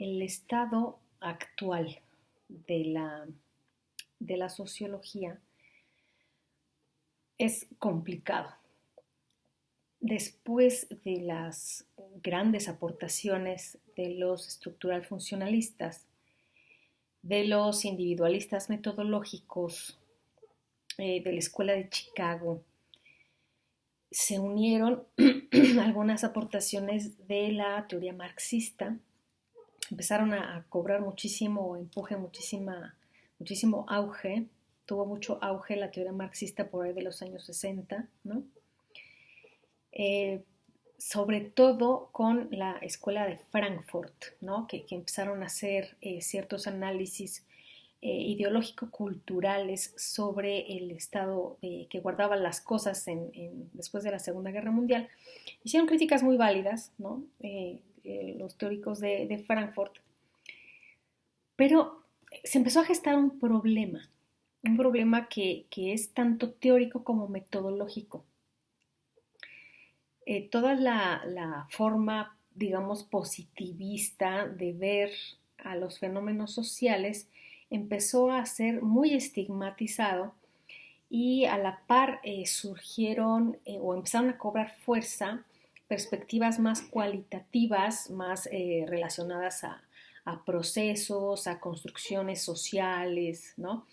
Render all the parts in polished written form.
el estado actual de la sociología es complicado. Después de las grandes aportaciones de los estructural funcionalistas, de los individualistas metodológicos, de la Escuela de Chicago, se unieron algunas aportaciones de la teoría marxista, empezaron a cobrar muchísimo empuje, muchísimo auge, tuvo mucho auge la teoría marxista por ahí de los años 60, ¿no? Sobre todo con la escuela de Frankfurt, ¿no? que empezaron a hacer ciertos análisis ideológico-culturales sobre el estado que guardaban las cosas después de la Segunda Guerra Mundial. Hicieron críticas muy válidas, ¿no? Los teóricos de Frankfurt, pero se empezó a gestar un problema que es tanto teórico como metodológico. Toda la forma, digamos, positivista de ver a los fenómenos sociales empezó a ser muy estigmatizado y a la par surgieron o empezaron a cobrar fuerza perspectivas más cualitativas, más relacionadas a procesos, a construcciones sociales, ¿no?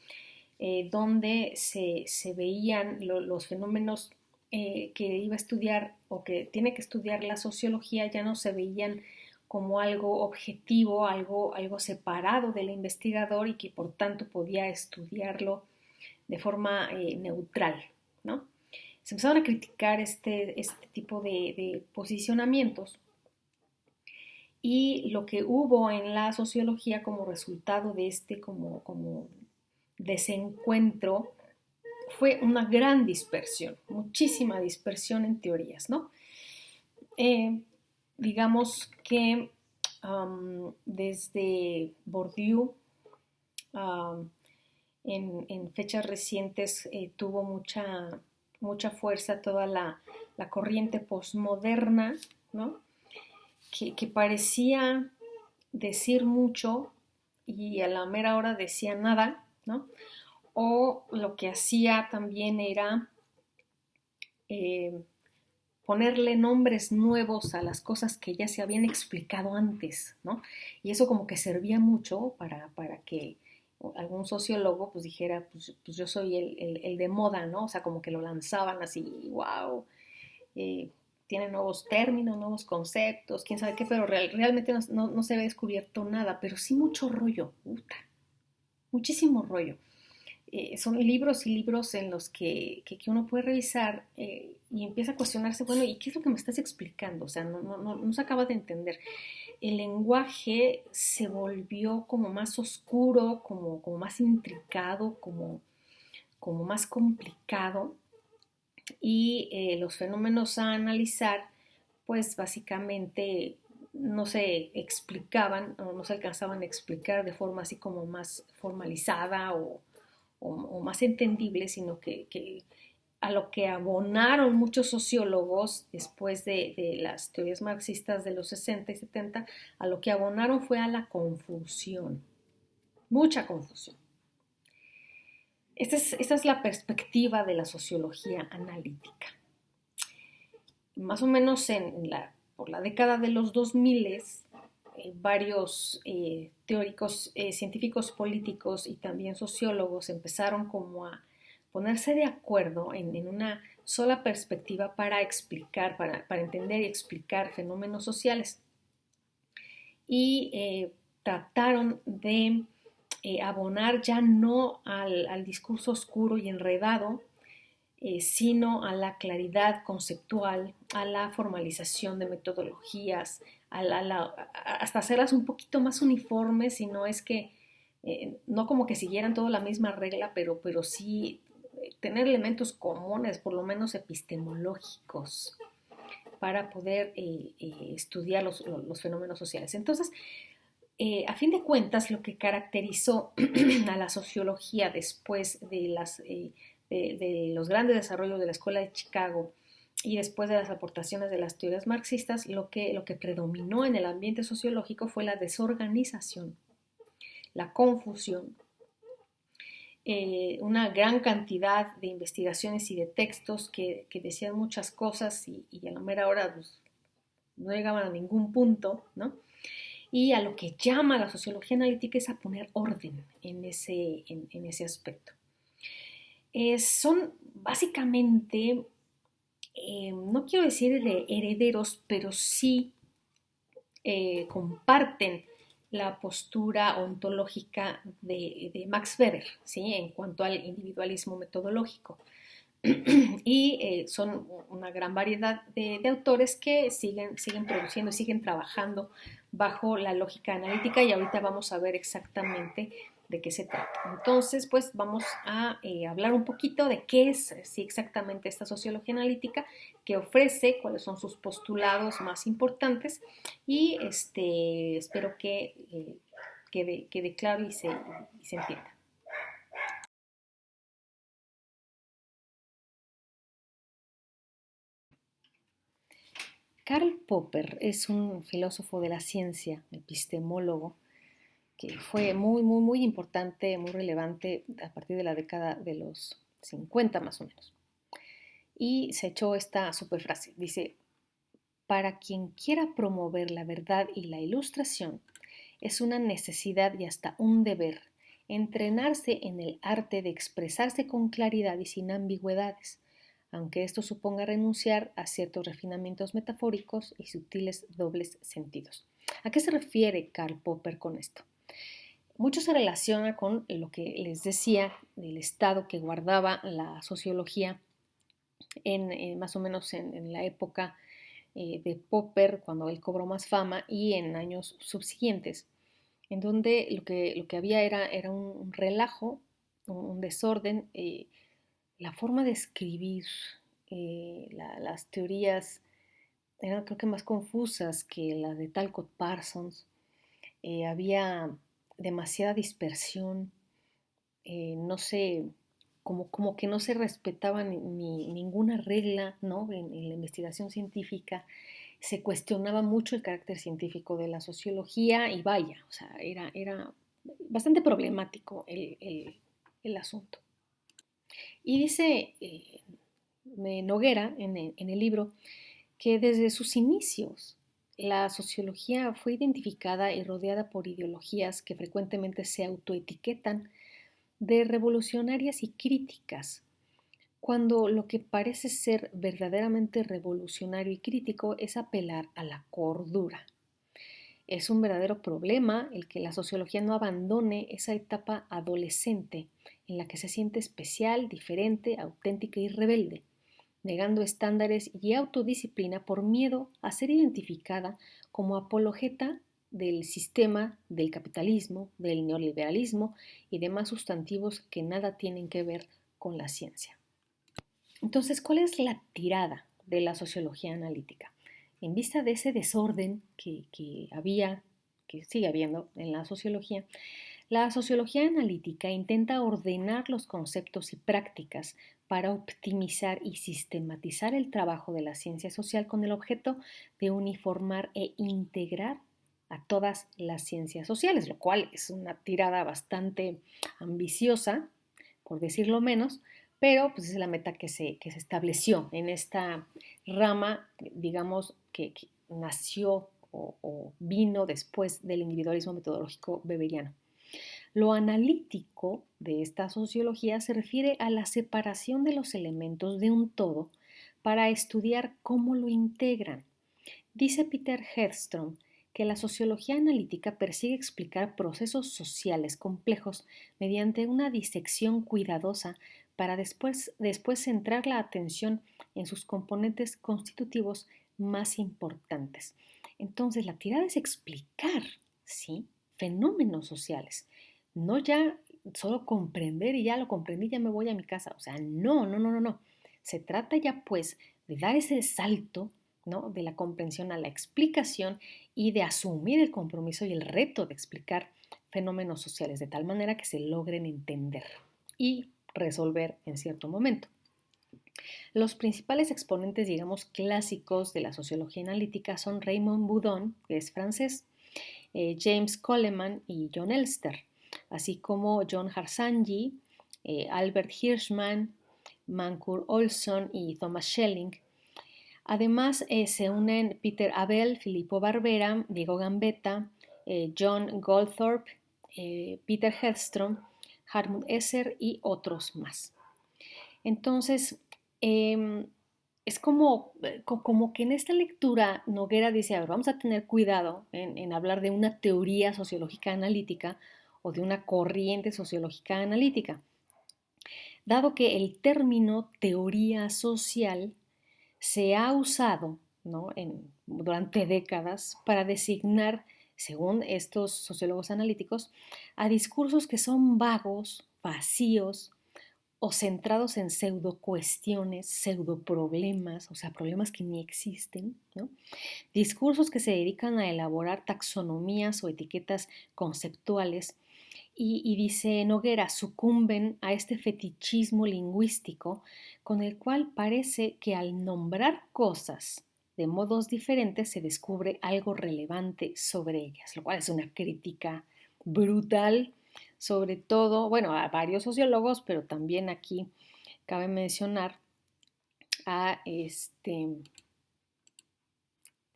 Donde se veían los fenómenos que iba a estudiar o que tiene que estudiar la sociología ya no se veían como algo objetivo, algo separado del investigador y que por tanto podía estudiarlo de forma neutral, ¿no? Se empezaron a criticar este tipo de posicionamientos y lo que hubo en la sociología como resultado de como desencuentro fue una gran dispersión, muchísima dispersión en teorías, ¿no? Digamos que desde Bourdieu en fechas recientes tuvo mucha fuerza toda la corriente posmoderna, ¿no? que parecía decir mucho y a la mera hora decía nada, ¿no? O lo que hacía también era ponerle nombres nuevos a las cosas que ya se habían explicado antes, ¿no? Y eso como que servía mucho para que algún sociólogo pues dijera, pues yo soy el de moda, ¿no? O sea, como que lo lanzaban así, wow, tiene nuevos términos, nuevos conceptos, quién sabe qué, pero realmente no se había descubierto nada, pero sí mucho rollo, muchísimo rollo. Son libros y libros en los que uno puede revisar y empieza a cuestionarse, bueno, ¿y qué es lo que me estás explicando? O sea, no se acaba de entender. El lenguaje se volvió como más oscuro, como más intricado, como más complicado y los fenómenos a analizar, pues básicamente no se explicaban o no se alcanzaban a explicar de forma así como más formalizada o más entendible, sino que a lo que abonaron muchos sociólogos después de las teorías marxistas de los 60 y 70, a lo que abonaron fue a la confusión, mucha confusión. Esta es la perspectiva de la sociología analítica. Más o menos por la década de los 2000, varios teóricos, científicos políticos y también sociólogos empezaron como a ponerse de acuerdo en una sola perspectiva para explicar, para entender y explicar fenómenos sociales. Y trataron de abonar ya no al discurso oscuro y enredado, sino a la claridad conceptual, a la formalización de metodologías, hasta hacerlas un poquito más uniformes, y no es que, no como que siguieran toda la misma regla, pero sí tener elementos comunes, por lo menos epistemológicos, para poder estudiar los fenómenos sociales. Entonces, a fin de cuentas, lo que caracterizó a la sociología después de los grandes desarrollos de la Escuela de Chicago y después de las aportaciones de las teorías marxistas, lo que predominó en el ambiente sociológico fue la desorganización, la confusión, una gran cantidad de investigaciones y de textos que decían muchas cosas y a la mera hora pues, no llegaban a ningún punto, ¿no? Y a lo que llama la sociología analítica es a poner orden en ese aspecto. Son básicamente, no quiero decir de herederos, pero sí comparten la postura ontológica de Max Weber, ¿sí? En cuanto al individualismo metodológico. Y son una gran variedad de autores que siguen produciendo y siguen trabajando bajo la lógica analítica y ahorita vamos a ver exactamente de qué se trata. Entonces, pues vamos a hablar un poquito de qué es sí, exactamente esta sociología analítica, qué ofrece, cuáles son sus postulados más importantes y espero que quede claro y se entienda. Karl Popper es un filósofo de la ciencia, epistemólogo, que fue muy importante, muy relevante a partir de la década de los 50 más o menos. Y se echó esta super frase, dice, para quien quiera promover la verdad y la ilustración, es una necesidad y hasta un deber entrenarse en el arte de expresarse con claridad y sin ambigüedades, aunque esto suponga renunciar a ciertos refinamientos metafóricos y sutiles dobles sentidos. ¿A qué se refiere Karl Popper con esto? Mucho se relaciona con lo que les decía del estado que guardaba la sociología más o menos en la época de Popper, cuando él cobró más fama, y en años subsiguientes, en donde lo que había era un relajo, un desorden, la forma de escribir, las teorías eran creo que más confusas que las de Talcott Parsons, había demasiada dispersión, no sé, como que no se respetaba ninguna regla, ¿no? En la investigación científica se cuestionaba mucho el carácter científico de la sociología y vaya, o sea, era bastante problemático el asunto. Y dice Noguera en el libro que desde sus inicios la sociología fue identificada y rodeada por ideologías que frecuentemente se autoetiquetan de revolucionarias y críticas, cuando lo que parece ser verdaderamente revolucionario y crítico es apelar a la cordura. Es un verdadero problema el que la sociología no abandone esa etapa adolescente en la que se siente especial, diferente, auténtica y rebelde, negando estándares y autodisciplina por miedo a ser identificada como apologeta del sistema, del capitalismo, del neoliberalismo y demás sustantivos que nada tienen que ver con la ciencia. Entonces, ¿cuál es la tirada de la sociología analítica? En vista de ese desorden que había, que sigue habiendo en la sociología analítica intenta ordenar los conceptos y prácticas para optimizar y sistematizar el trabajo de la ciencia social con el objeto de uniformar e integrar a todas las ciencias sociales, lo cual es una tirada bastante ambiciosa, por decirlo menos, pero pues es la meta que se estableció en esta rama, digamos, que nació o vino después del individualismo metodológico weberiano. Lo analítico de esta sociología se refiere a la separación de los elementos de un todo para estudiar cómo lo integran. Dice Peter Hedstrom que la sociología analítica persigue explicar procesos sociales complejos mediante una disección cuidadosa para después centrar la atención en sus componentes constitutivos más importantes. Entonces, la tirada es explicar, ¿sí?, fenómenos sociales, no ya solo comprender y ya lo comprendí, ya me voy a mi casa. O sea, no. Se trata ya pues de dar ese salto, ¿no?, de la comprensión a la explicación y de asumir el compromiso y el reto de explicar fenómenos sociales de tal manera que se logren entender y resolver en cierto momento. Los principales exponentes, digamos, clásicos de la sociología analítica son Raymond Boudon, que es francés, James Coleman y John Elster, así como John Harsanyi, Albert Hirschman, Mancur Olson y Thomas Schelling. Además, se unen Peter Abel, Filippo Barbera, Diego Gambetta, John Goldthorpe, Peter Hedstrom, Hartmut Esser y otros más. Entonces, es como que en esta lectura Noguera dice, a ver, vamos a tener cuidado en hablar de una teoría sociológica analítica o de una corriente sociológica analítica, dado que el término teoría social se ha usado, ¿no?, durante décadas para designar, según estos sociólogos analíticos, a discursos que son vagos, vacíos, o centrados en pseudo cuestiones, pseudo problemas, o sea, problemas que ni existen, ¿no? Discursos que se dedican a elaborar taxonomías o etiquetas conceptuales y dice Noguera, sucumben a este fetichismo lingüístico con el cual parece que al nombrar cosas de modos diferentes se descubre algo relevante sobre ellas, lo cual es una crítica brutal, sobre todo, bueno, a varios sociólogos, pero también aquí cabe mencionar a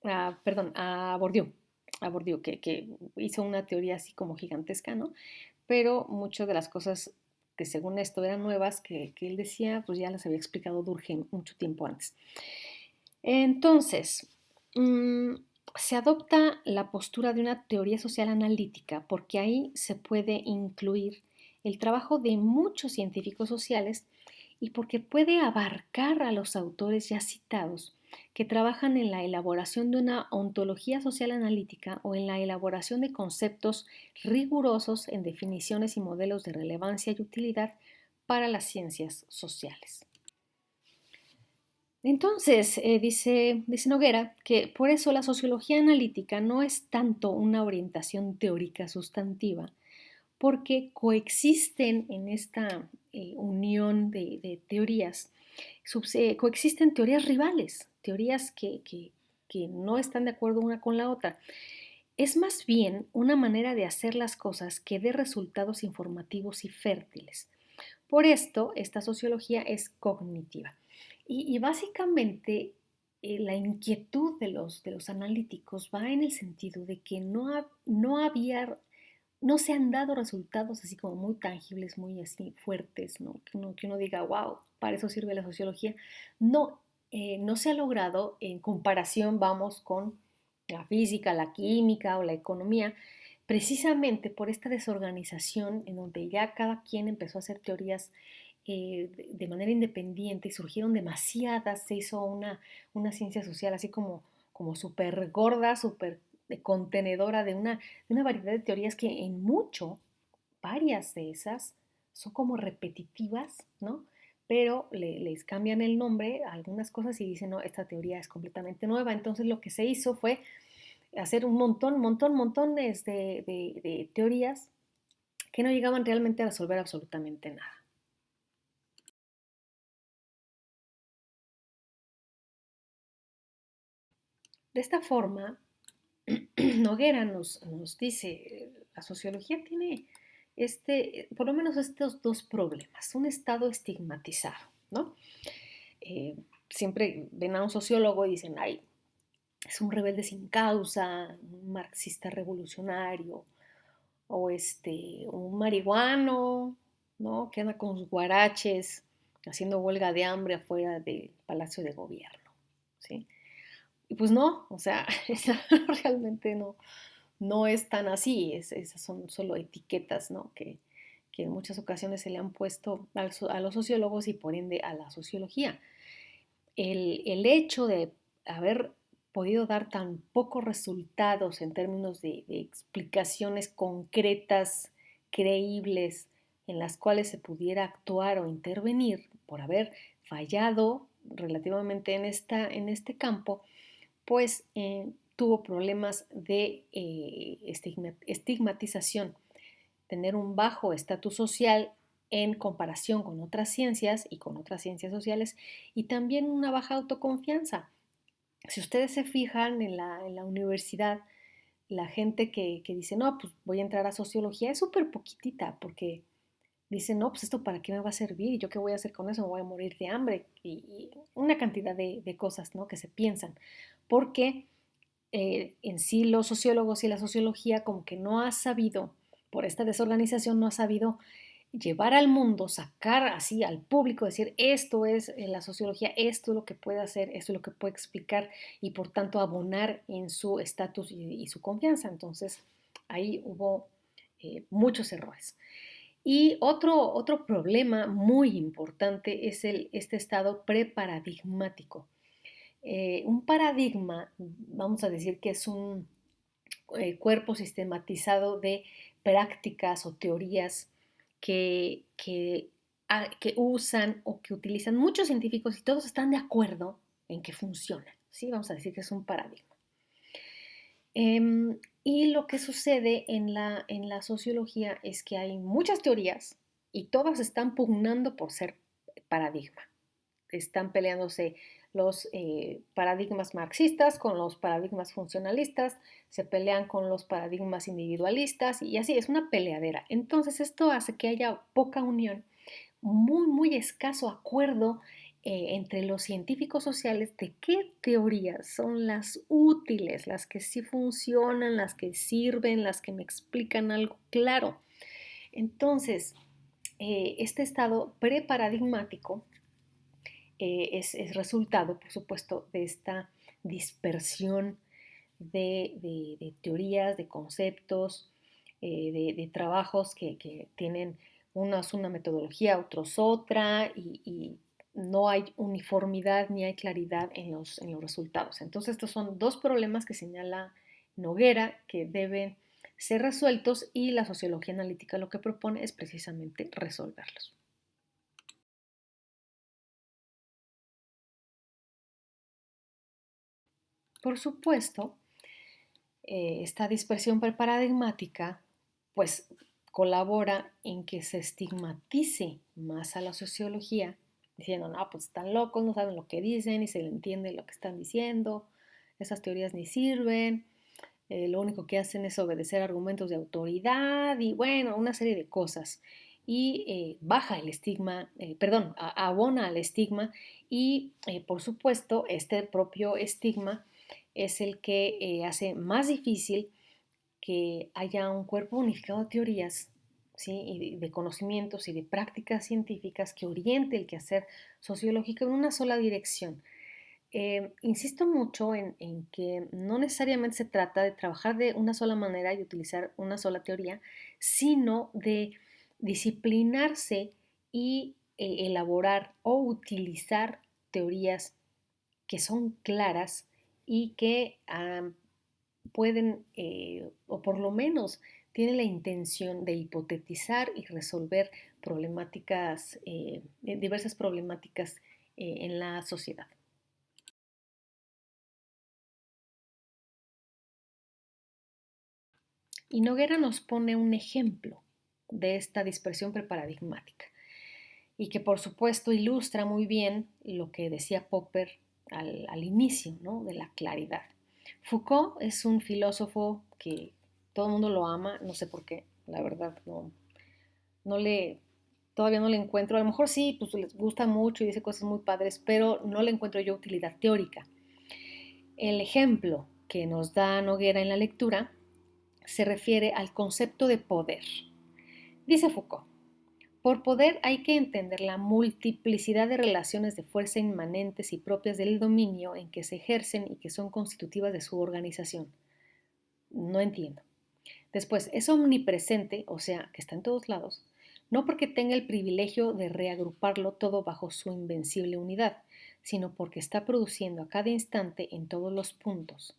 a Bourdieu, que hizo una teoría así como gigantesca, ¿no? Pero muchas de las cosas que según esto eran nuevas que él decía, pues ya las había explicado Durkheim mucho tiempo antes. Entonces, se adopta la postura de una teoría social analítica porque ahí se puede incluir el trabajo de muchos científicos sociales y porque puede abarcar a los autores ya citados que trabajan en la elaboración de una ontología social analítica o en la elaboración de conceptos rigurosos en definiciones y modelos de relevancia y utilidad para las ciencias sociales. Entonces, dice Noguera que por eso la sociología analítica no es tanto una orientación teórica sustantiva, porque coexisten en esta unión de teorías, coexisten teorías rivales, teorías que no están de acuerdo una con la otra. Es más bien una manera de hacer las cosas que dé resultados informativos y fértiles. Por esto, esta sociología es cognitiva. Y básicamente la inquietud de los analíticos va en el sentido de que no se han dado resultados así como muy tangibles, muy así fuertes, ¿no? Que uno diga, wow, para eso sirve la sociología. No, no se ha logrado en comparación, vamos, con la física, la química o la economía, precisamente por esta desorganización en donde ya cada quien empezó a hacer teorías de manera independiente y surgieron demasiadas, se hizo una ciencia social así como súper gorda, súper contenedora de una variedad de teorías que en mucho, varias de esas son como repetitivas, ¿no? Pero les cambian el nombre a algunas cosas y dicen, no, esta teoría es completamente nueva. Entonces lo que se hizo fue hacer montones de teorías que no llegaban realmente a resolver absolutamente nada. De esta forma, Noguera nos dice, la sociología tiene por lo menos estos dos problemas, un estado estigmatizado, ¿no? Siempre ven a un sociólogo y dicen, ay, es un rebelde sin causa, un marxista revolucionario, o un marihuano, ¿no?, que anda con sus guaraches haciendo huelga de hambre afuera del Palacio de Gobierno, ¿sí? Y pues no, o sea, realmente no es tan así, esas son solo etiquetas, ¿no?, que en muchas ocasiones se le han puesto a los sociólogos y por ende a la sociología. El hecho de haber podido dar tan pocos resultados en términos de explicaciones concretas, creíbles, en las cuales se pudiera actuar o intervenir por haber fallado relativamente en este campo, pues tuvo problemas de estigmatización, tener un bajo estatus social en comparación con otras ciencias y con otras ciencias sociales, y también una baja autoconfianza. Si ustedes se fijan en la universidad, la gente que dice, no, pues voy a entrar a sociología es súper poquitita, porque dicen, no, pues esto para qué me va a servir, y yo qué voy a hacer con eso, me voy a morir de hambre, y una cantidad de cosas, ¿no?, que se piensan, porque en sí los sociólogos y la sociología como que no ha sabido, por esta desorganización, no ha sabido llevar al mundo, sacar así al público, decir, esto es la sociología, esto es lo que puede hacer, esto es lo que puede explicar, y por tanto abonar en su estatus y su confianza. Entonces ahí hubo muchos errores. Y otro problema muy importante es este estado preparadigmático. Un paradigma, vamos a decir que es un cuerpo sistematizado de prácticas o teorías que usan o que utilizan muchos científicos, y todos están de acuerdo en que funciona, ¿sí? Vamos a decir que es un paradigma. Y lo que sucede en la sociología es que hay muchas teorías y todas están pugnando por ser paradigma. Están peleándose los paradigmas marxistas con los paradigmas funcionalistas, se pelean con los paradigmas individualistas, y así es una peleadera. Entonces esto hace que haya poca unión, muy, muy escaso acuerdo entre los científicos sociales de qué teorías son las útiles, las que sí funcionan, las que sirven, las que me explican algo claro. Entonces, este estado preparadigmático es resultado, por supuesto, de esta dispersión de teorías, de conceptos, de trabajos que tienen unos una metodología, otros otra, y no hay uniformidad ni hay claridad en los resultados. Entonces, estos son dos problemas que señala Noguera que deben ser resueltos, y la sociología analítica lo que propone es precisamente resolverlos. Por supuesto, esta dispersión preparadigmática pues colabora en que se estigmatice más a la sociología, diciendo, no, pues están locos, no saben lo que dicen, ni se le entiende lo que están diciendo, esas teorías ni sirven, lo único que hacen es obedecer argumentos de autoridad, y bueno, una serie de cosas. Y baja el estigma, perdón, abona al estigma, y por supuesto este propio estigma es el que hace más difícil que haya un cuerpo unificado de teorías, ¿sí?, y de conocimientos y de prácticas científicas que oriente el quehacer sociológico en una sola dirección. Insisto mucho en que no necesariamente se trata de trabajar de una sola manera y utilizar una sola teoría, sino de disciplinarse y elaborar o utilizar teorías que son claras y que pueden, o por lo menos tienen la intención de hipotetizar y resolver problemáticas, diversas problemáticas en la sociedad. Y Noguera nos pone un ejemplo de esta dispersión preparadigmática, y que por supuesto ilustra muy bien lo que decía Popper al inicio, ¿no?, de la claridad. Foucault es un filósofo que todo el mundo lo ama, no sé por qué, la verdad, no le, todavía no le encuentro, a lo mejor sí, pues les gusta mucho y dice cosas muy padres, pero no le encuentro yo utilidad teórica. El ejemplo que nos da Noguera en la lectura se refiere al concepto de poder. Dice Foucault, por poder hay que entender la multiplicidad de relaciones de fuerza inmanentes y propias del dominio en que se ejercen y que son constitutivas de su organización. No entiendo. Después, es omnipresente, o sea, que está en todos lados, no porque tenga el privilegio de reagruparlo todo bajo su invencible unidad, sino porque está produciendo a cada instante en todos los puntos.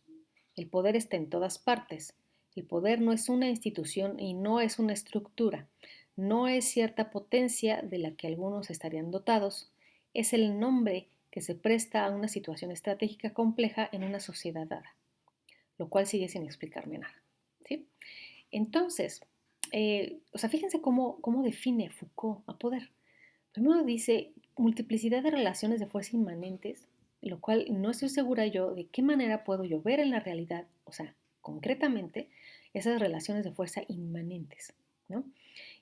El poder está en todas partes. El poder no es una institución y no es una estructura. No es cierta potencia de la que algunos estarían dotados. Es el nombre que se presta a una situación estratégica compleja en una sociedad dada, lo cual sigue sin explicarme nada, ¿sí? Entonces, o sea, fíjense cómo define Foucault a poder. Primero dice multiplicidad de relaciones de fuerza inmanentes, lo cual no estoy segura yo de qué manera puedo yo ver en la realidad, o sea, concretamente, esas relaciones de fuerza inmanentes, ¿no?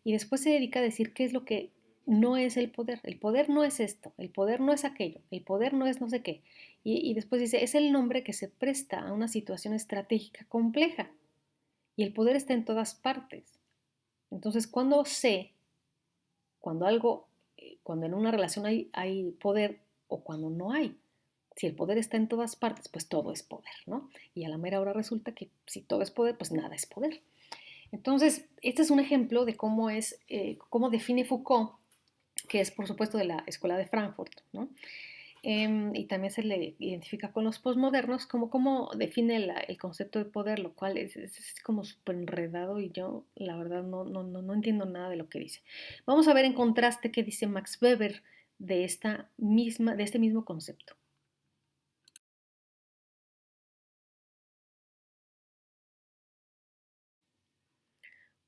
Y después se dedica a decir qué es lo que no es el poder. El poder no es esto, el poder no es aquello, el poder no es no sé qué. Y después dice, es el nombre que se presta a una situación estratégica compleja. Y el poder está en todas partes. Entonces, cuando algo, cuando en una relación hay poder o cuando no hay. Si el poder está en todas partes, pues todo es poder, ¿no? Y a la mera hora resulta que si todo es poder, pues nada es poder. Entonces, este es un ejemplo de cómo define Foucault, que es por supuesto de la Escuela de Frankfurt, ¿no? Y también se le identifica con los postmodernos, como cómo define el concepto de poder, lo cual es como súper enredado y yo la verdad no entiendo nada de lo que dice. Vamos a ver en contraste qué dice Max Weber de este mismo concepto.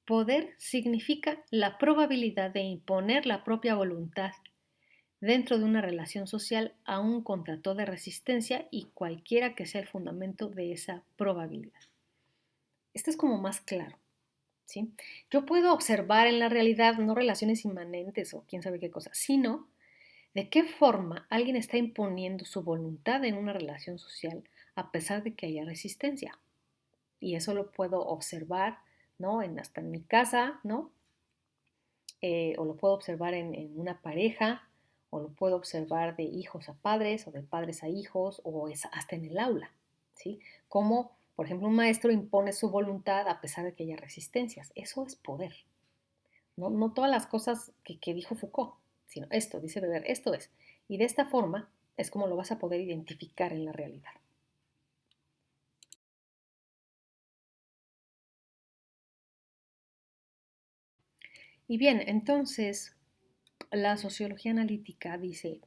Poder significa la probabilidad de imponer la propia voluntad dentro de una relación social aún contra toda resistencia y cualquiera que sea el fundamento de esa probabilidad. Esto es como más claro, ¿sí? Yo puedo observar en la realidad no relaciones inmanentes o quién sabe qué cosa, sino de qué forma alguien está imponiendo su voluntad en una relación social a pesar de que haya resistencia. Y eso lo puedo observar, ¿no? Hasta en mi casa, ¿no? O lo puedo observar en una pareja, o lo puedo observar de hijos a padres, o de padres a hijos, o hasta en el aula, ¿sí? Como, por ejemplo, un maestro impone su voluntad a pesar de que haya resistencias. Eso es poder. No todas las cosas que dijo Foucault, sino esto, dice Weber, esto es. Y de esta forma es como lo vas a poder identificar en la realidad. Y bien, entonces la sociología analítica dice,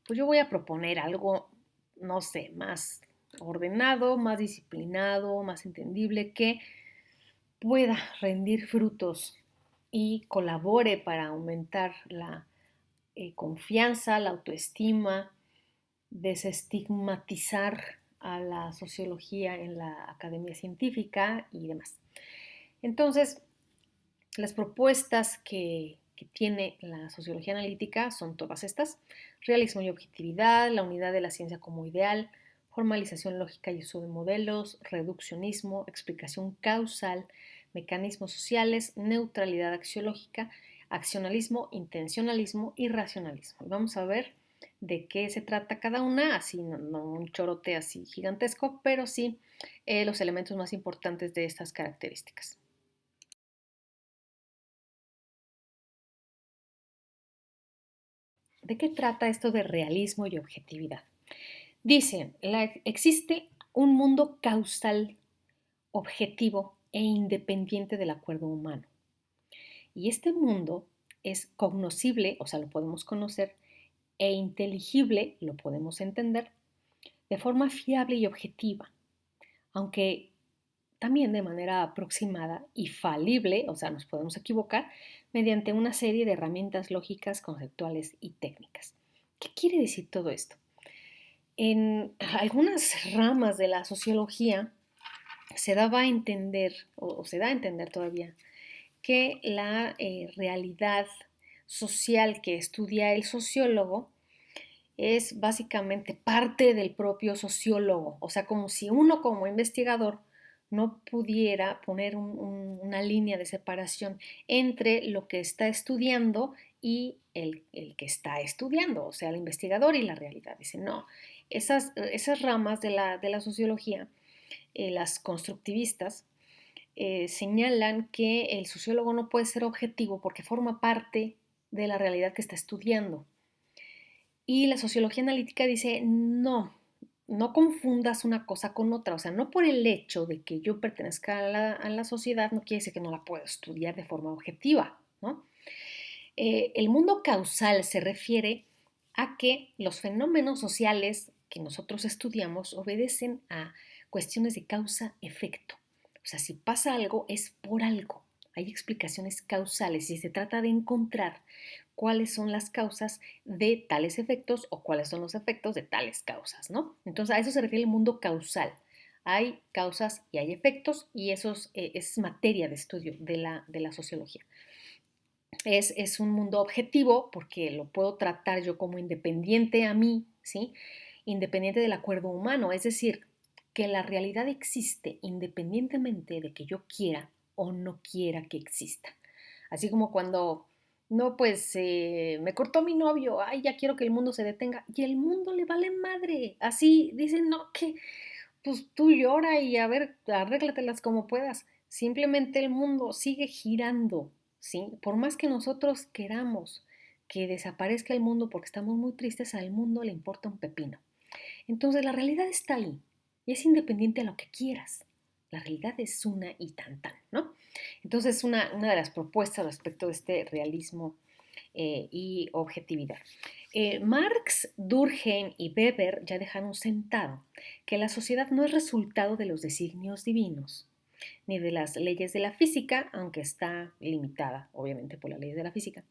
pues yo voy a proponer algo, no sé, más ordenado, más disciplinado, más entendible, que pueda rendir frutos y colabore para aumentar la confianza, la autoestima, desestigmatizar a la sociología en la academia científica y demás. Entonces, las propuestas que tiene la sociología analítica son todas estas: realismo y objetividad, la unidad de la ciencia como ideal, formalización lógica y uso de modelos, reduccionismo, explicación causal, mecanismos sociales, neutralidad axiológica, accionalismo, intencionalismo y racionalismo. Y vamos a ver de qué se trata cada una, así no un chorote así gigantesco, pero sí los elementos más importantes de estas características. ¿De qué trata esto de realismo y objetividad? Dicen, existe un mundo causal, objetivo e independiente del acuerdo humano. Y este mundo es cognoscible, o sea, lo podemos conocer, e inteligible, lo podemos entender, de forma fiable y objetiva, aunque también de manera aproximada y falible, o sea, nos podemos equivocar, mediante una serie de herramientas lógicas, conceptuales y técnicas. ¿Qué quiere decir todo esto? En algunas ramas de la sociología se daba a entender, o se da a entender todavía, que la realidad social que estudia el sociólogo es básicamente parte del propio sociólogo, o sea, como si uno como investigador no pudiera poner una línea de separación entre lo que está estudiando y el que está estudiando, o sea, el investigador y la realidad. Dice, no, esas ramas de la sociología, las constructivistas, señalan que el sociólogo no puede ser objetivo porque forma parte de la realidad que está estudiando. Y la sociología analítica dice, no confundas una cosa con otra, o sea, no por el hecho de que yo pertenezca a la sociedad no quiere decir que no la puedo estudiar de forma objetiva, ¿no? El mundo causal se refiere a que los fenómenos sociales que nosotros estudiamos obedecen a cuestiones de causa-efecto. O sea, si pasa algo es por algo. hay explicaciones causales y se trata de encontrar cuáles son las causas de tales efectos o cuáles son los efectos de tales causas, ¿no? Entonces a eso se refiere el mundo causal. Hay causas y hay efectos y eso es materia de estudio de la sociología. Es un mundo objetivo porque lo puedo tratar yo como independiente a mí, ¿sí? Independiente del acuerdo humano, es decir, que la realidad existe independientemente de que yo quiera o no quiera que exista. Así como cuando, no, pues me cortó mi novio, ay, ya quiero que el mundo se detenga, y el mundo le vale madre. Así dicen, no, que pues tú llora y a ver, arréglatelas como puedas. Simplemente el mundo sigue girando, ¿sí? Por más que nosotros queramos que desaparezca el mundo porque estamos muy tristes, al mundo le importa un pepino. Entonces la realidad está ahí y es independiente a lo que quieras. La realidad es una y tan, ¿no? Entonces una de las propuestas respecto de este realismo y objetividad. Marx, Durkheim y Weber ya dejaron sentado que la sociedad no es resultado de los designios divinos, ni de las leyes de la física, aunque está limitada, obviamente, por las leyes de la física.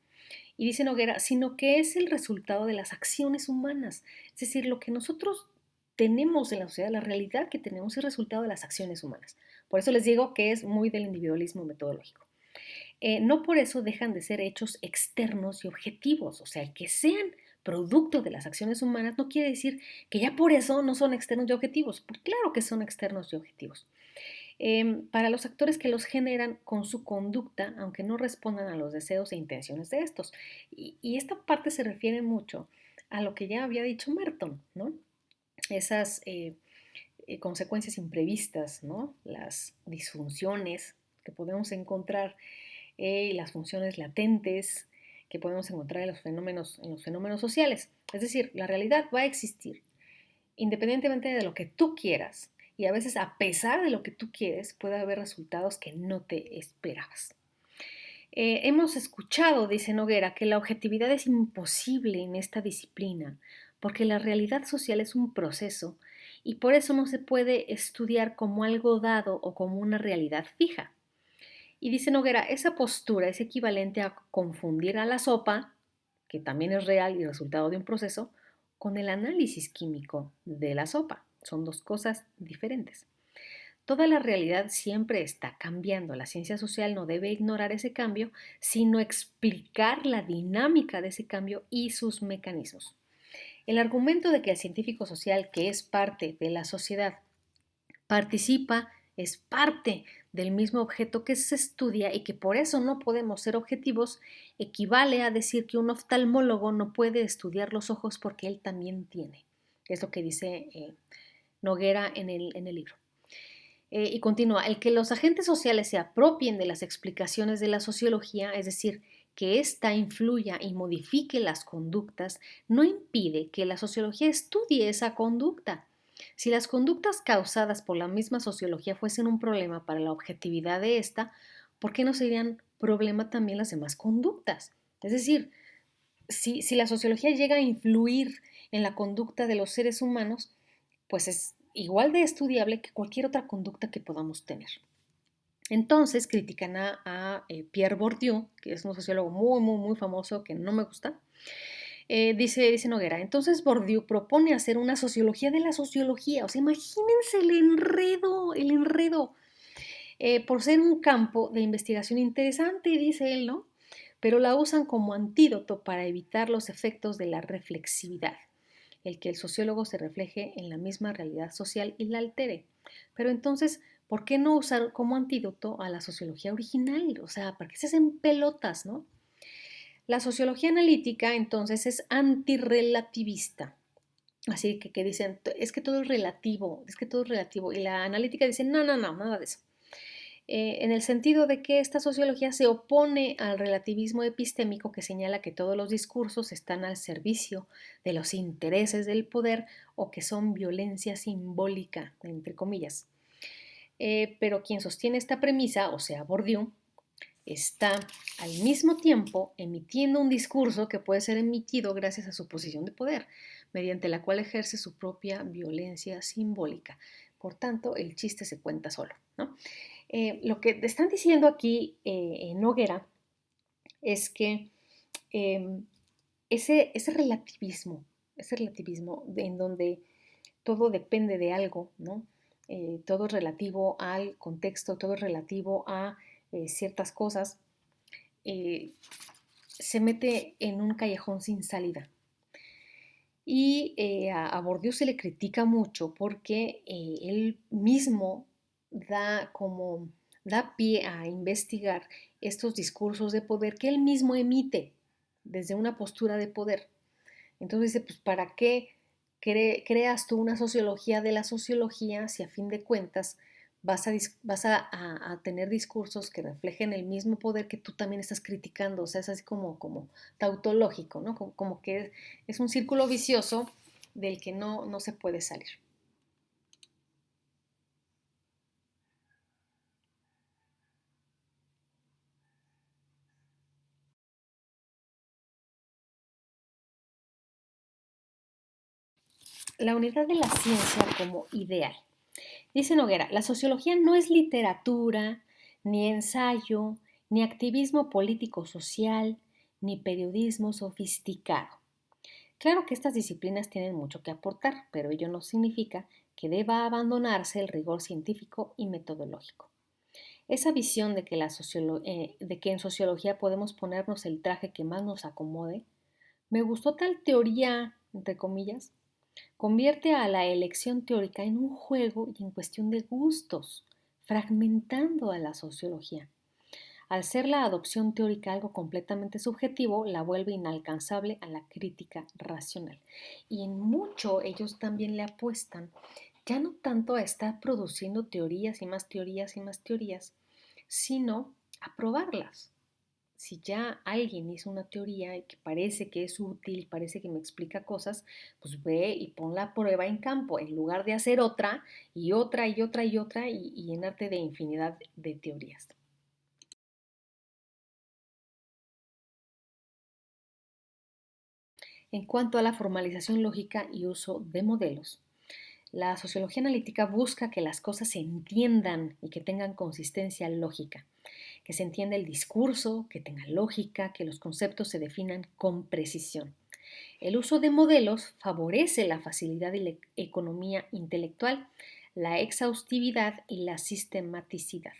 Y dice Noguera, sino que es el resultado de las acciones humanas. Es decir, lo que nosotros tenemos en la sociedad, la realidad que tenemos es el resultado de las acciones humanas. Por eso les digo que es muy del individualismo metodológico. No por eso dejan de ser hechos externos y objetivos, o sea, que sean producto de las acciones humanas no quiere decir que ya por eso no son externos y objetivos, porque claro que son externos y objetivos. Para los actores que los generan con su conducta, aunque no respondan a los deseos e intenciones de estos. Y esta parte se refiere mucho a lo que ya había dicho Merton, ¿no? Esas consecuencias imprevistas, ¿no? Las disfunciones que podemos encontrar las funciones latentes que podemos encontrar en los fenómenos sociales. Es decir, la realidad va a existir independientemente de lo que tú quieras y a veces a pesar de lo que tú quieres puede haber resultados que no te esperabas. Hemos escuchado, dice Noguera, que la objetividad es imposible en esta disciplina porque la realidad social es un proceso y por eso no se puede estudiar como algo dado o como una realidad fija. Y dice Noguera, esa postura es equivalente a confundir a la sopa, que también es real y resultado de un proceso, con el análisis químico de la sopa. Son dos cosas diferentes. Toda la realidad siempre está cambiando. La ciencia social no debe ignorar ese cambio, sino explicar la dinámica de ese cambio y sus mecanismos. El argumento de que el científico social, que es parte de la sociedad, participa, es parte del mismo objeto que se estudia y que por eso no podemos ser objetivos, equivale a decir que un oftalmólogo no puede estudiar los ojos porque él también tiene. Es lo que dice Noguera en el libro. Y continúa, el que los agentes sociales se apropien de las explicaciones de la sociología, es decir, que ésta influya y modifique las conductas, no impide que la sociología estudie esa conducta. Si las conductas causadas por la misma sociología fuesen un problema para la objetividad de esta, ¿por qué no serían problema también las demás conductas? Es decir, si la sociología llega a influir en la conducta de los seres humanos, pues es igual de estudiable que cualquier otra conducta que podamos tener. Entonces critican a Pierre Bourdieu, que es un sociólogo muy famoso que no me gusta. Dice Noguera, entonces Bourdieu propone hacer una sociología de la sociología. O sea, imagínense el enredo. Por ser un campo de investigación interesante, dice él, ¿no? Pero la usan como antídoto para evitar los efectos de la reflexividad, el que el sociólogo se refleje en la misma realidad social y la altere. Pero entonces, ¿por qué no usar como antídoto a la sociología original? O sea, ¿para qué se hacen pelotas, no? La sociología analítica, entonces, es antirrelativista. Así que dicen, es que todo es relativo, Y la analítica dice, no, nada de eso. En el sentido de que esta sociología se opone al relativismo epistémico que señala que todos los discursos están al servicio de los intereses del poder o que son violencia simbólica, entre comillas. Pero quien sostiene esta premisa, o sea, Bourdieu, está al mismo tiempo emitiendo un discurso que puede ser emitido gracias a su posición de poder, mediante la cual ejerce su propia violencia simbólica. Por tanto, el chiste se cuenta solo, ¿no? Lo que te están diciendo aquí en Noguera es que eh, ese relativismo en donde todo depende de algo, ¿no? Todo es relativo al contexto, todo es relativo a ciertas cosas, eh, se mete en un callejón sin salida. Y a Bourdieu se le critica mucho porque él mismo da como da pie a investigar estos discursos de poder que él mismo emite desde una postura de poder. Entonces dice, pues ¿para qué creas tú una sociología de la sociología si a fin de cuentas vas a tener discursos que reflejen el mismo poder que tú también estás criticando? O sea, es así como tautológico, ¿no? Como que es un círculo vicioso del que no se puede salir. La unidad de la ciencia como ideal. Dice Noguera, la sociología no es literatura, ni ensayo, ni activismo político-social, ni periodismo sofisticado. Claro que estas disciplinas tienen mucho que aportar, pero ello no significa que deba abandonarse el rigor científico y metodológico. Esa visión de que en sociología podemos ponernos el traje que más nos acomode, me gustó tal teoría, entre comillas, convierte a la elección teórica en un juego y en cuestión de gustos, fragmentando a la sociología. Al ser la adopción teórica algo completamente subjetivo, la vuelve inalcanzable a la crítica racional. Y en mucho ellos también le apuestan, ya no tanto a estar produciendo teorías y más teorías y más teorías, sino a probarlas. Si ya alguien hizo una teoría y que parece que es útil, parece que me explica cosas, pues ve y pon la prueba en campo, en lugar de hacer otra y otra y otra y otra y llenarte de infinidad de teorías. En cuanto a la formalización lógica y uso de modelos, la sociología analítica busca que las cosas se entiendan y que tengan consistencia lógica, que se entienda el discurso, que tenga lógica, que los conceptos se definan con precisión. El uso de modelos favorece la facilidad y la economía intelectual, la exhaustividad y la sistematicidad.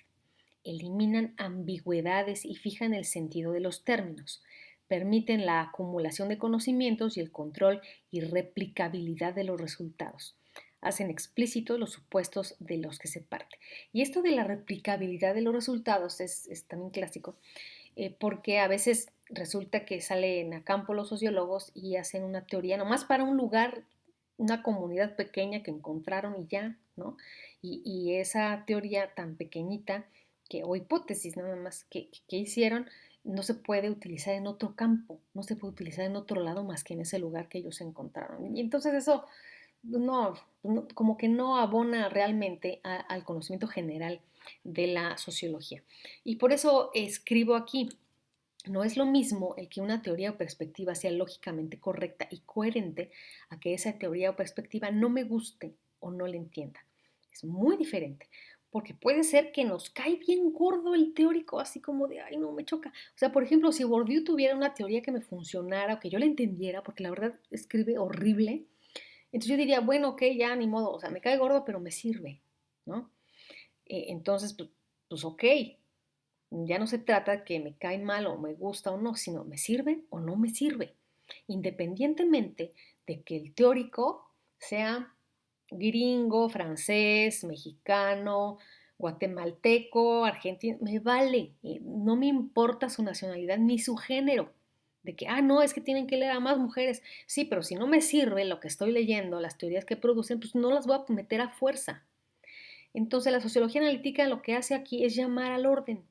Eliminan ambigüedades y fijan el sentido de los términos. Permiten la acumulación de conocimientos y el control y replicabilidad de los resultados. Hacen explícitos los supuestos de los que se parte. Y esto de la replicabilidad de los resultados es también clásico, porque a veces resulta que salen a campo los sociólogos y hacen una teoría nomás para un lugar, una comunidad pequeña que encontraron y ya, ¿no? Y esa teoría tan pequeñita o hipótesis nada más que hicieron, no se puede utilizar en otro campo, no se puede utilizar en otro lado más que en ese lugar que ellos encontraron. Y entonces eso como que no abona realmente al conocimiento general de la sociología. Y por eso escribo aquí, no es lo mismo el que una teoría o perspectiva sea lógicamente correcta y coherente a que esa teoría o perspectiva no me guste o no la entienda. Es muy diferente, porque puede ser que nos cae bien gordo el teórico, así como de, ay, no, me choca. O sea, por ejemplo, si Bourdieu tuviera una teoría que me funcionara o que yo la entendiera, porque la verdad escribe horrible, entonces yo diría, bueno, ok, ya ni modo, o sea, me cae gordo, pero me sirve, ¿no? Entonces, pues ok, ya no se trata de que me cae mal o me gusta o no, sino me sirve o no me sirve, independientemente de que el teórico sea gringo, francés, mexicano, guatemalteco, argentino, me vale, no me importa su nacionalidad ni su género. De que, no, es que tienen que leer a más mujeres. Sí, pero si no me sirve lo que estoy leyendo, las teorías que producen, pues no las voy a meter a fuerza. Entonces la sociología analítica lo que hace aquí es llamar al orden.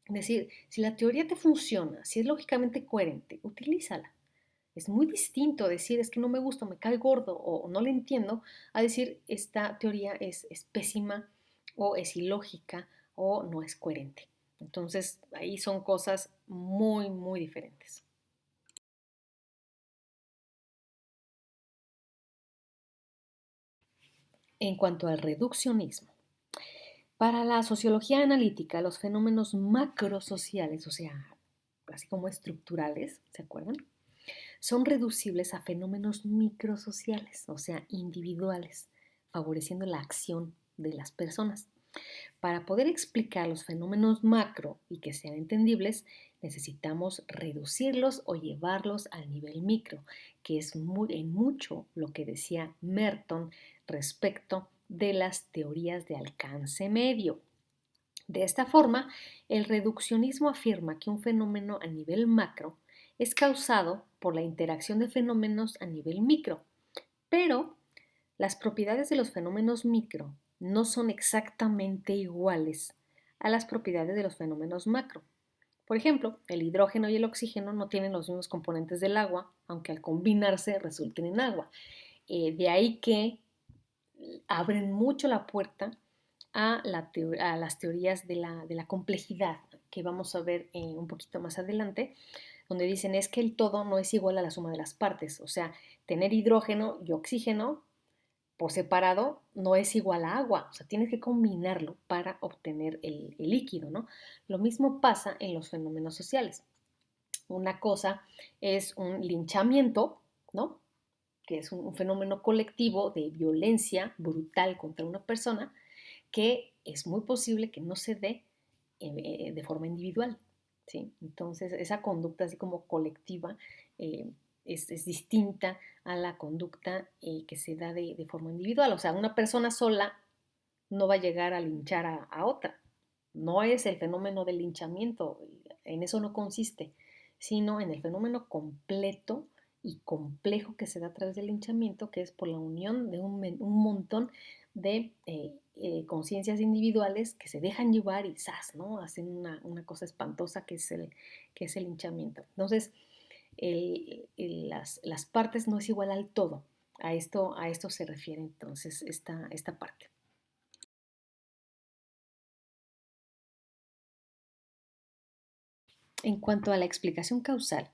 Es decir, si la teoría te funciona, si es lógicamente coherente, utilízala. Es muy distinto decir es que no me gusta, me cae gordo o no le entiendo, a decir esta teoría es pésima o es ilógica o no es coherente. Entonces ahí son cosas muy, muy diferentes. En cuanto al reduccionismo, Para la sociología analítica, los fenómenos macrosociales, o sea, así como estructurales, ¿se acuerdan? Son reducibles a fenómenos microsociales, o sea, individuales, favoreciendo la acción de las personas. Para poder explicar los fenómenos macro y que sean entendibles, necesitamos reducirlos o llevarlos al nivel micro, que es en mucho lo que decía Merton respecto de las teorías de alcance medio. De esta forma, el reduccionismo afirma que un fenómeno a nivel macro es causado por la interacción de fenómenos a nivel micro, pero las propiedades de los fenómenos micro no son exactamente iguales a las propiedades de los fenómenos macro. Por ejemplo, el hidrógeno y el oxígeno no tienen los mismos componentes del agua, aunque al combinarse resulten en agua. De ahí que abren mucho la puerta a las teorías de la complejidad que vamos a ver un poquito más adelante, donde dicen es que el todo no es igual a la suma de las partes. O sea, tener hidrógeno y oxígeno por separado no es igual a agua, o sea, tienes que combinarlo para obtener el líquido, ¿no? Lo mismo pasa en los fenómenos sociales. Una cosa es un linchamiento, ¿no? Que es un fenómeno colectivo de violencia brutal contra una persona que es muy posible que no se dé de forma individual, ¿sí? Entonces, esa conducta así como colectiva eh, es distinta a la conducta que se da de forma individual. O sea, una persona sola no va a llegar a linchar a otra. No es el fenómeno del linchamiento, en eso no consiste, sino en el fenómeno completo y complejo que se da a través del linchamiento, que es por la unión de un montón de conciencias individuales que se dejan llevar y ¡zas!, ¿no? Hacen una cosa espantosa que es el linchamiento. Entonces, las partes no es igual al todo. A esto se refiere entonces esta parte. En cuanto a la explicación causal,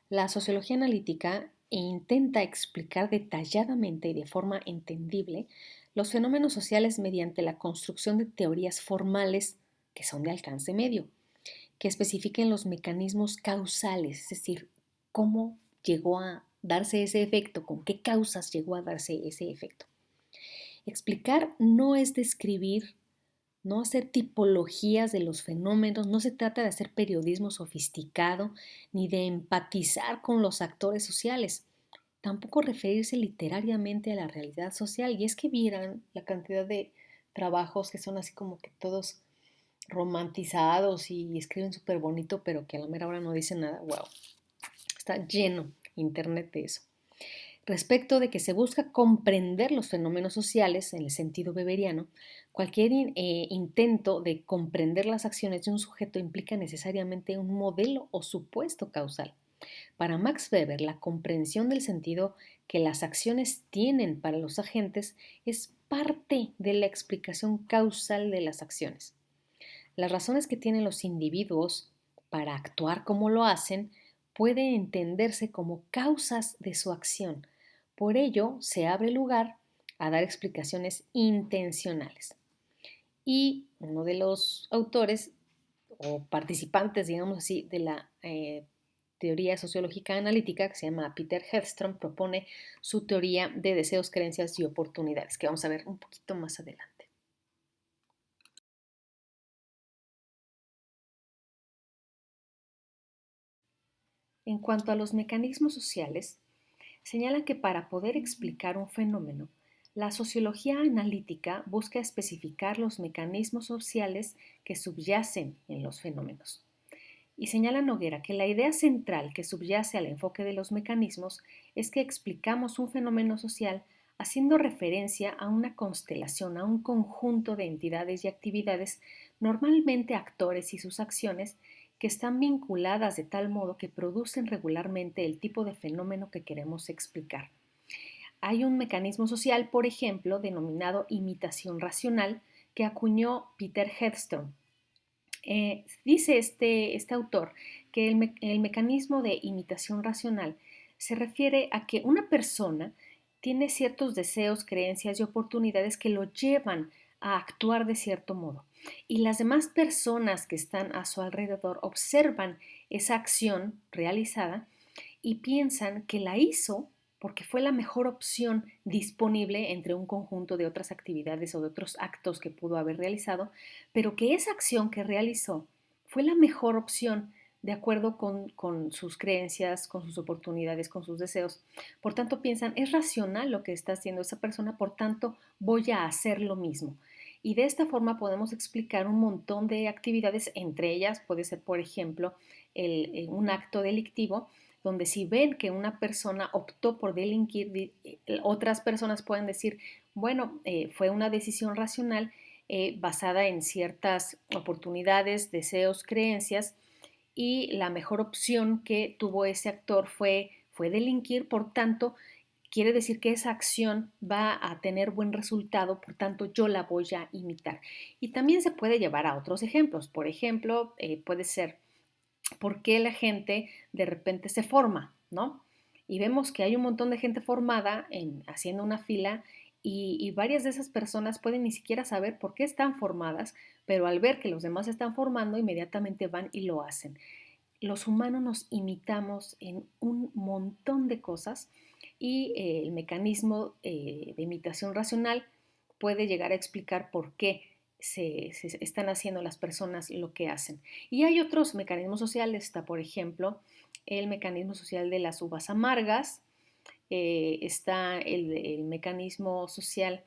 la sociología analítica intenta explicar detalladamente y de forma entendible los fenómenos sociales mediante la construcción de teorías formales que son de alcance medio, que especifiquen los mecanismos causales, es decir, cómo llegó a darse ese efecto, con qué causas llegó a darse ese efecto. Explicar no es describir, no hacer tipologías de los fenómenos, no se trata de hacer periodismo sofisticado ni de empatizar con los actores sociales, tampoco referirse literariamente a la realidad social. Y es que vieran la cantidad de trabajos que son así como que todos romantizados y escriben súper bonito, pero que a la mera hora no dicen nada. ¡Wow! Está lleno internet de eso. Respecto de que se busca comprender los fenómenos sociales en el sentido weberiano, cualquier intento de comprender las acciones de un sujeto implica necesariamente un modelo o supuesto causal. Para Max Weber, la comprensión del sentido que las acciones tienen para los agentes es parte de la explicación causal de las acciones. Las razones que tienen los individuos para actuar como lo hacen pueden entenderse como causas de su acción. Por ello, se abre lugar a dar explicaciones intencionales. Y uno de los autores o participantes, digamos así, de la teoría sociológica analítica, que se llama Peter Hedstrom, propone su teoría de deseos, creencias y oportunidades, que vamos a ver un poquito más adelante. En cuanto a los mecanismos sociales, señalan que para poder explicar un fenómeno, la sociología analítica busca especificar los mecanismos sociales que subyacen en los fenómenos. Y señala Noguera que la idea central que subyace al enfoque de los mecanismos es que explicamos un fenómeno social haciendo referencia a una constelación, a un conjunto de entidades y actividades, normalmente actores y sus acciones, que están vinculadas de tal modo que producen regularmente el tipo de fenómeno que queremos explicar. Hay un mecanismo social, por ejemplo, denominado imitación racional, que acuñó Peter Hedstrom. Dice este autor que el mecanismo de imitación racional se refiere a que una persona tiene ciertos deseos, creencias y oportunidades que lo llevan a actuar de cierto modo. Y las demás personas que están a su alrededor observan esa acción realizada y piensan que la hizo porque fue la mejor opción disponible entre un conjunto de otras actividades o de otros actos que pudo haber realizado, pero que esa acción que realizó fue la mejor opción de acuerdo con sus creencias, con sus oportunidades, con sus deseos. Por tanto, piensan, es racional lo que está haciendo esa persona, por tanto, voy a hacer lo mismo. Y de esta forma podemos explicar un montón de actividades, entre ellas puede ser, por ejemplo, un acto delictivo, donde si ven que una persona optó por delinquir, otras personas pueden decir, bueno, fue una decisión racional basada en ciertas oportunidades, deseos, creencias, y la mejor opción que tuvo ese actor fue delinquir, por tanto, quiere decir que esa acción va a tener buen resultado, por tanto yo la voy a imitar. Y también se puede llevar a otros ejemplos. Por ejemplo, puede ser por qué la gente de repente se forma, ¿no? Y vemos que hay un montón de gente formada haciendo una fila y varias de esas personas pueden ni siquiera saber por qué están formadas, pero al ver que los demás están formando, inmediatamente van y lo hacen. Los humanos nos imitamos en un montón de cosas y el mecanismo de imitación racional puede llegar a explicar por qué se están haciendo las personas lo que hacen. Y hay otros mecanismos sociales, está por ejemplo el mecanismo social de las uvas amargas, está el mecanismo social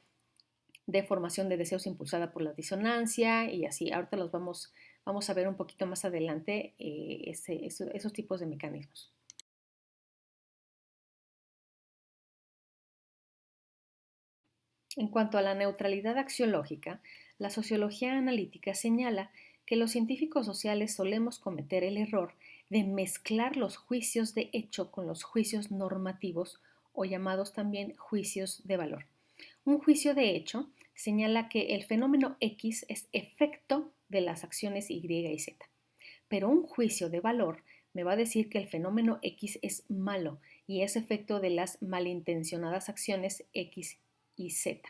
de formación de deseos impulsada por la disonancia y así. Ahorita vamos a ver un poquito más adelante esos tipos de mecanismos. En cuanto a la neutralidad axiológica, la sociología analítica señala que los científicos sociales solemos cometer el error de mezclar los juicios de hecho con los juicios normativos o llamados también juicios de valor. Un juicio de hecho señala que el fenómeno X es efecto de las acciones Y y Z, pero un juicio de valor me va a decir que el fenómeno X es malo y es efecto de las malintencionadas acciones X y Z.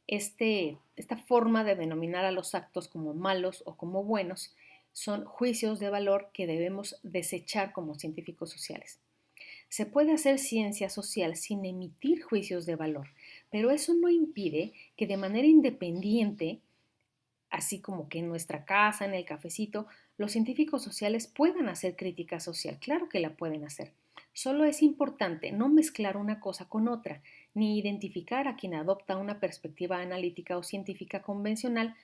Esta forma de denominar a los actos como malos o como buenos son juicios de valor que debemos desechar como científicos sociales. Se puede hacer ciencia social sin emitir juicios de valor, pero eso no impide que de manera independiente, así como que en nuestra casa, en el cafecito, los científicos sociales puedan hacer crítica social. Claro que la pueden hacer. Solo es importante no mezclar una cosa con otra, ni identificar a quien adopta una perspectiva analítica o científica convencional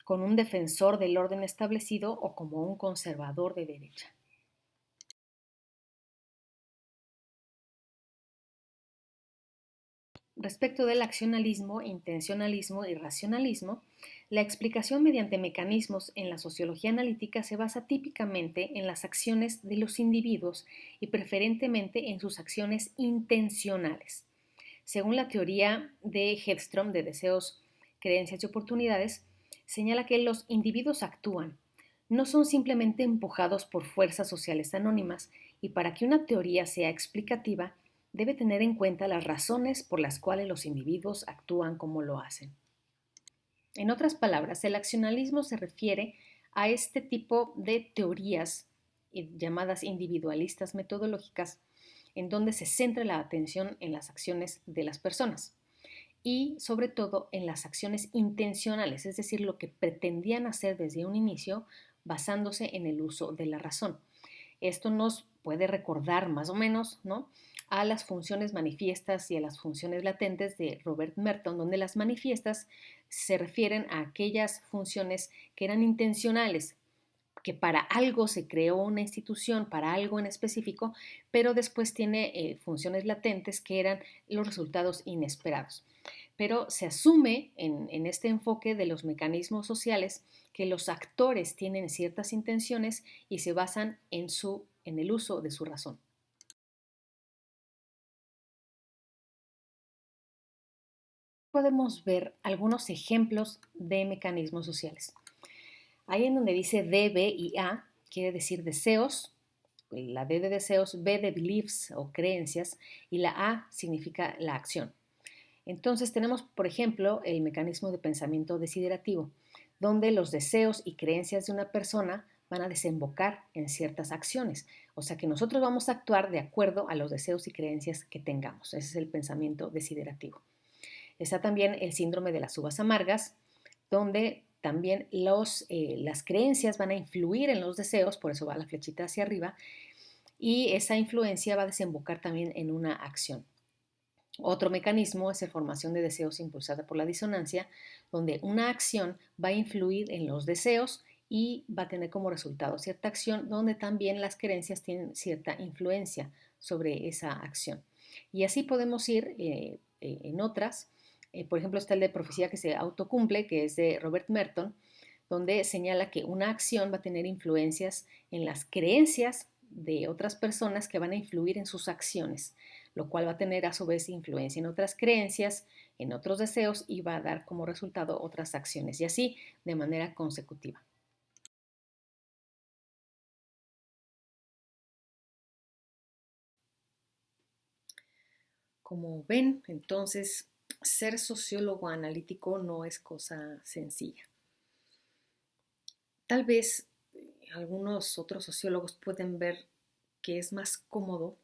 con un defensor del orden establecido o como un conservador de derecha. Respecto del accionalismo, intencionalismo y racionalismo, la explicación mediante mecanismos en la sociología analítica se basa típicamente en las acciones de los individuos y preferentemente en sus acciones intencionales. Según la teoría de Hedstrom de deseos, creencias y oportunidades, señala que los individuos actúan, no son simplemente empujados por fuerzas sociales anónimas, y para que una teoría sea explicativa, debe tener en cuenta las razones por las cuales los individuos actúan como lo hacen. En otras palabras, el accionalismo se refiere a este tipo de teorías llamadas individualistas metodológicas, en donde se centra la atención en las acciones de las personas y sobre todo en las acciones intencionales, es decir, lo que pretendían hacer desde un inicio basándose en el uso de la razón. Esto nos puede recordar más o menos, ¿no?, a las funciones manifiestas y a las funciones latentes de Robert Merton, donde las manifiestas se refieren a aquellas funciones que eran intencionales, que para algo se creó una institución, para algo en específico, pero después tiene funciones latentes que eran los resultados inesperados. Pero se asume en este enfoque de los mecanismos sociales que los actores tienen ciertas intenciones y se basan en el uso de su razón. Podemos ver algunos ejemplos de mecanismos sociales. Ahí en donde dice D, B y A, quiere decir deseos, la D de deseos, B de beliefs o creencias y la A significa la acción. Entonces tenemos, por ejemplo, el mecanismo de pensamiento desiderativo, donde los deseos y creencias de una persona van a desembocar en ciertas acciones. O sea que nosotros vamos a actuar de acuerdo a los deseos y creencias que tengamos. Ese es el pensamiento desiderativo. Está también el síndrome de las uvas amargas, donde también las creencias van a influir en los deseos, por eso va la flechita hacia arriba, y esa influencia va a desembocar también en una acción. Otro mecanismo es la formación de deseos impulsada por la disonancia, donde una acción va a influir en los deseos y va a tener como resultado cierta acción, donde también las creencias tienen cierta influencia sobre esa acción. Y así podemos ir en otras. Por ejemplo, está el de profecía que se autocumple, que es de Robert Merton, donde señala que una acción va a tener influencias en las creencias de otras personas que van a influir en sus acciones, lo cual va a tener a su vez influencia en otras creencias, en otros deseos y va a dar como resultado otras acciones y así de manera consecutiva. Como ven, entonces, ser sociólogo analítico no es cosa sencilla. Tal vez algunos otros sociólogos pueden ver que es más cómodo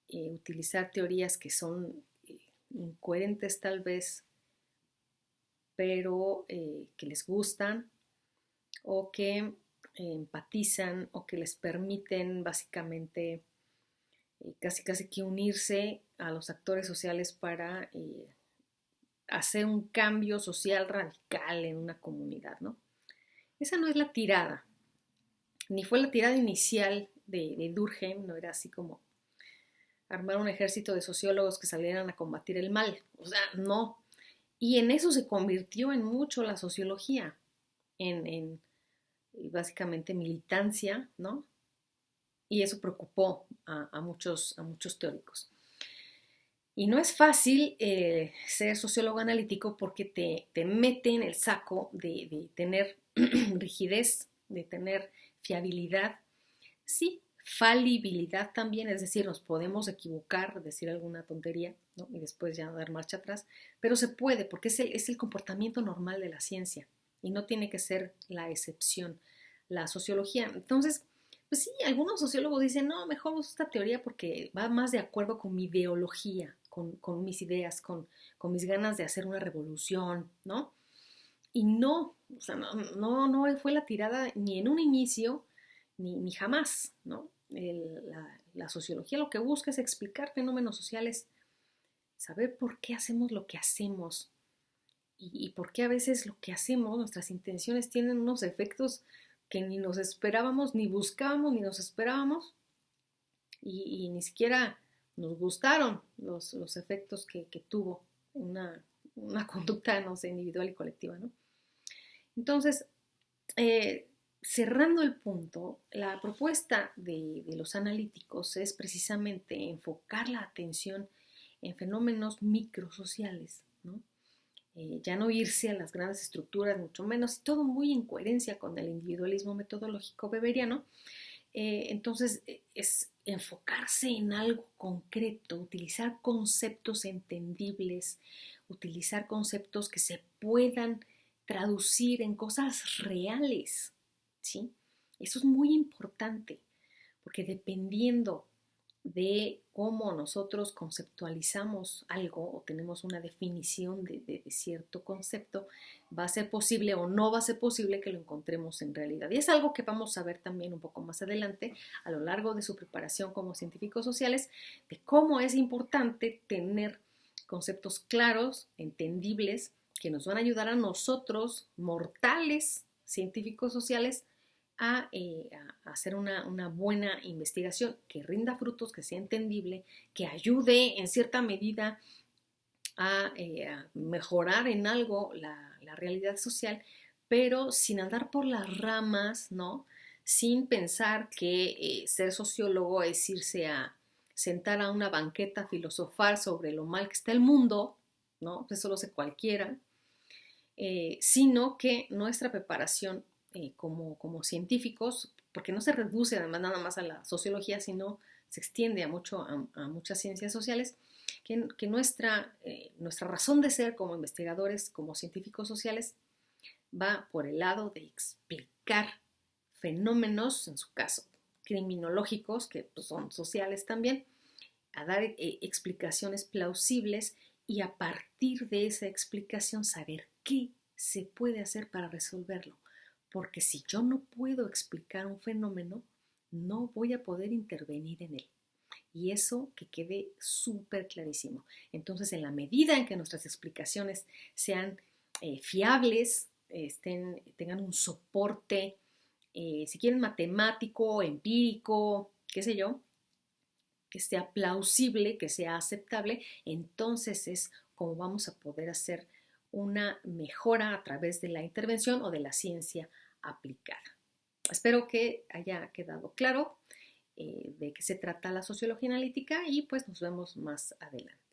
utilizar teorías que son incoherentes tal vez, pero que les gustan o que empatizan o que les permiten básicamente casi que unirse a los actores sociales para hacer un cambio social radical en una comunidad, ¿no? Esa no es la tirada, ni fue la tirada inicial de Durkheim, no era así como armar un ejército de sociólogos que salieran a combatir el mal, o sea, no. Y en eso se convirtió en mucho la sociología, en básicamente militancia, ¿no? Y eso preocupó a muchos teóricos. Y no es fácil ser sociólogo analítico porque te mete en el saco de tener rigidez, de tener fiabilidad, sí, falibilidad también, es decir, nos podemos equivocar, decir alguna tontería, ¿no? Y después ya dar marcha atrás, pero se puede porque es el comportamiento normal de la ciencia y no tiene que ser la excepción, la sociología. Entonces, pues sí, algunos sociólogos dicen, no, mejor uso esta teoría porque va más de acuerdo con mi ideología, con mis ideas, con mis ganas de hacer una revolución, ¿no? Y no, o sea, no fue la tirada ni en un inicio, ni jamás, ¿no? La sociología lo que busca es explicar fenómenos sociales, saber por qué hacemos lo que hacemos y por qué a veces lo que hacemos, nuestras intenciones tienen unos efectos que ni nos esperábamos, ni buscábamos, ni nos esperábamos y ni siquiera nos gustaron los efectos que tuvo una conducta, no sé, individual y colectiva, ¿no? Entonces, cerrando el punto, la propuesta de los analíticos es precisamente enfocar la atención en fenómenos microsociales, ¿no? Ya no irse a las grandes estructuras, mucho menos, y todo muy en coherencia con el individualismo metodológico weberiano. Entonces, es enfocarse en algo concreto, utilizar conceptos entendibles, utilizar conceptos que se puedan traducir en cosas reales, ¿sí? Eso es muy importante, porque dependiendo de cómo nosotros conceptualizamos algo o tenemos una definición de cierto concepto, va a ser posible o no va a ser posible que lo encontremos en realidad. Y es algo que vamos a ver también un poco más adelante a lo largo de su preparación como científicos sociales, de cómo es importante tener conceptos claros, entendibles, que nos van a ayudar a nosotros, mortales científicos sociales, a hacer una buena investigación que rinda frutos, que sea entendible, que ayude en cierta medida a mejorar en algo la realidad social, pero sin andar por las ramas, ¿no? Sin pensar que ser sociólogo es irse a sentar a una banqueta a filosofar sobre lo mal que está el mundo, ¿no? Eso lo hace cualquiera, sino que nuestra preparación como científicos, porque no se reduce además nada más a la sociología, sino se extiende a muchas ciencias sociales, que nuestra razón de ser como investigadores, como científicos sociales, va por el lado de explicar fenómenos, en su caso criminológicos, que pues, son sociales también, a dar explicaciones plausibles y a partir de esa explicación saber qué se puede hacer para resolverlo. Porque si yo no puedo explicar un fenómeno, no voy a poder intervenir en él. Y eso que quede súper clarísimo. Entonces, en la medida en que nuestras explicaciones sean fiables, tengan un soporte, si quieren matemático, empírico, qué sé yo, que sea plausible, que sea aceptable, entonces es como vamos a poder hacer una mejora a través de la intervención o de la ciencia aplicada. Espero que haya quedado claro de qué se trata la sociología analítica y pues nos vemos más adelante.